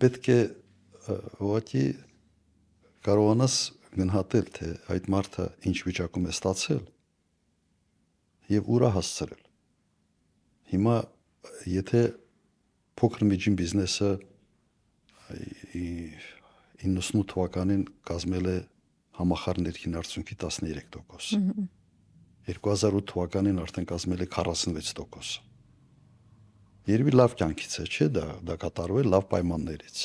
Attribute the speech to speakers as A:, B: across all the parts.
A: պետք է ուղղակի կարողանաս գնահատել, թե այդ մարդը ինչ վիճակում է ստացել եւ ուր է հասցրել։ Հիմա եթե փոքր միջին բիզնեսը 98 թվականին կազմել է համախառն ներքին արդյունքի 13%, 2008 թվականին արդեն կազմել է 46%։ Երևի լավ կյանքից է, չէ՞, դա կատարվել լավ պայմաններից։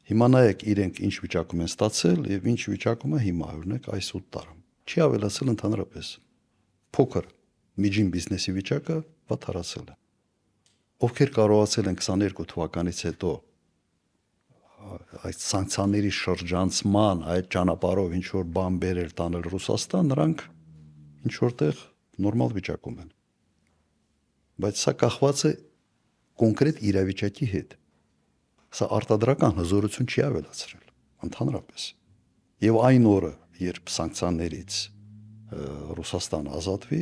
A: Հիմա նայեք իրենք ինչ վիճակում են ստացել եւ ինչ վիճակում է հիմա, օրինակ այս 8 տարում։ Չի ավելացել ընդհանրապես։ Փոքր միջին բիզնեսի վիճակը վատթարացել է։ Ովքեր կարողացել են 22 թվականից հետո այդ սանկցիաների շրջանցման այդ ճանապարհով ինչ որ բան բերել տանել Ռուսաստան, նրանք ինչ որտեղ նորմալ վիճակում են։ Բայց սա կախված է կոնկրետ իրավիճակի հետ։ Սա արտադրական հզորություն չի ավելացրել ընդհանրապես։ Եվ այն օրը, երբ սանկցիաներից Ռուսաստանը ազատվի,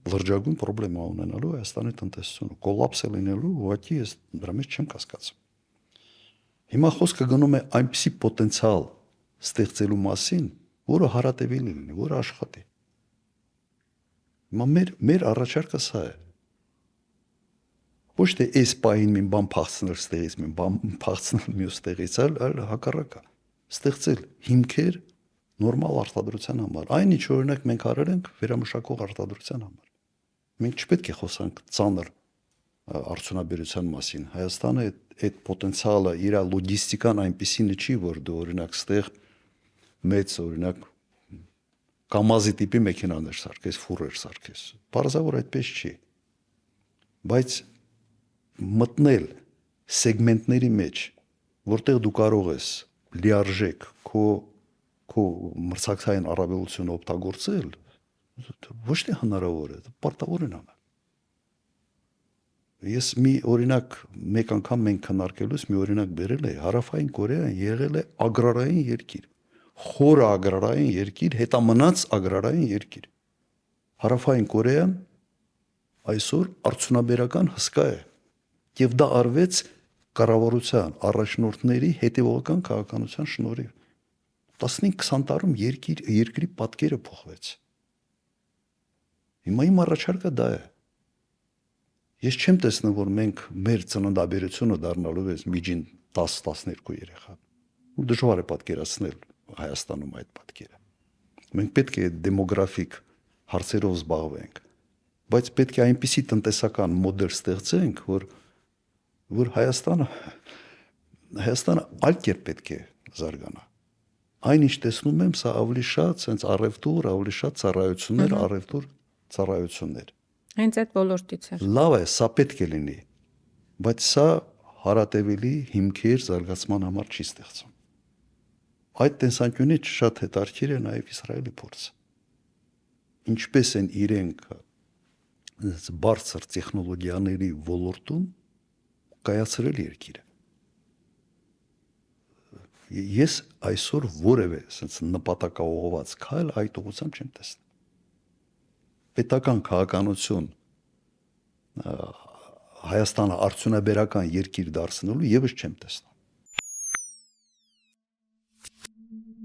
A: լրջագույն պրոբլեմա ունենալու Հայաստանի տնտեսությունը, կոլապս է լինելու, ուղղակի ես դրա մեջ չեմ կասկածում։ Հիմա խոսքը գնում է այնպիսի պոտենցիալ ստեղծելու մասին, որը հարատևելի լինի, որը աշխատի։ Հիմա մեր առաջարկը սա է։ Ոչ թե այս պահին մի բան փախցնել ստեղից, մի բան փախցնել մյուս տեղից, այլ հակառակը ստեղծել հիմքեր նորմալ արտադրության համար։ Այն ինչ օրինակ մենք արել ենք վերամշակող արտադրության համար։ Մենք չպետք է խոսանք ծանր արդյունաբերության մասին։ Հայաստանը այդ պոտենցիալը իր լոգիստիկան այնպեսին չի, որ դու օրինակ ստեղ մեծ օրինակ կամազի տիպի մեքենաներ սարքես, ֆուրեր սարքես։ Բարձրավոր այդպես չի։ Բայց մտնել սեգմենտների մեջ, որտեղ դու կարող ես լիարժեք քո մրցակցային առավելությունը օգտագործել, ոչ թե հնարավոր է, պարտավոր են անել։ Ես մի օրինակ մեկ անգամ մենք քննարկելուց մի օրինակ բերել էի, Հարավային Կորեան եղել է ագրարային երկիր, խորը ագրարային երկիր, հետամնաց ագրարային երկիր։ Հարավային Կորեան այսօր արդյունաբերական հսկա է, եւ դա արվեց կառավարության առաջնորդների հետևողական քաղաքականության շնորհիվ։ 15-20 տարում երկրի պատկերը փոխվեց։ Հիմա իմ առաջարկը դա է։ Ես չեմ տեսնում, որ մենք մեր ծննդաբերությունը դառնալու ենք միջին 10-12 երեխա։ Ու դժվար է պատկերացնել Հայաստանում այդ պատկերը։ Մենք պետք է դեմոգրաֆիկ հարցերով զբաղվենք, բայց պետք է այնպիսի տնտեսական մոդել ստեղծենք, որ Հայաստանը այլ կերպ պետք է զարգանա։ Այնինչ տեսնում եմ, սա ավելի շատ sense առևտուր, ավելի շատ ծառայություններ, առևտուր, ծառայություններ։
B: Հենց այդ ոլորտից է։
A: Լավ է, սա պետք է լինի, բայց սա հարատևելի հիմքեր զարգացման համար չի ստեղծում։ Այդ տեսանկյունից շատ հետաքրքիր է նաև Իսրայելի փորձը։ Ինչպես են իրենք բարձր տեխնոլոգիաների ոլորտում կայացրել երկիրը։ Ես այսօր որևէ sense նպատակաուղղված քայլ այդ ուղղությամբ չեմ տեսնում։ Պետական քաղաքականություն Հայաստանը արդյունաբերական երկիր դարձնելու եւս չեմ տեսնում։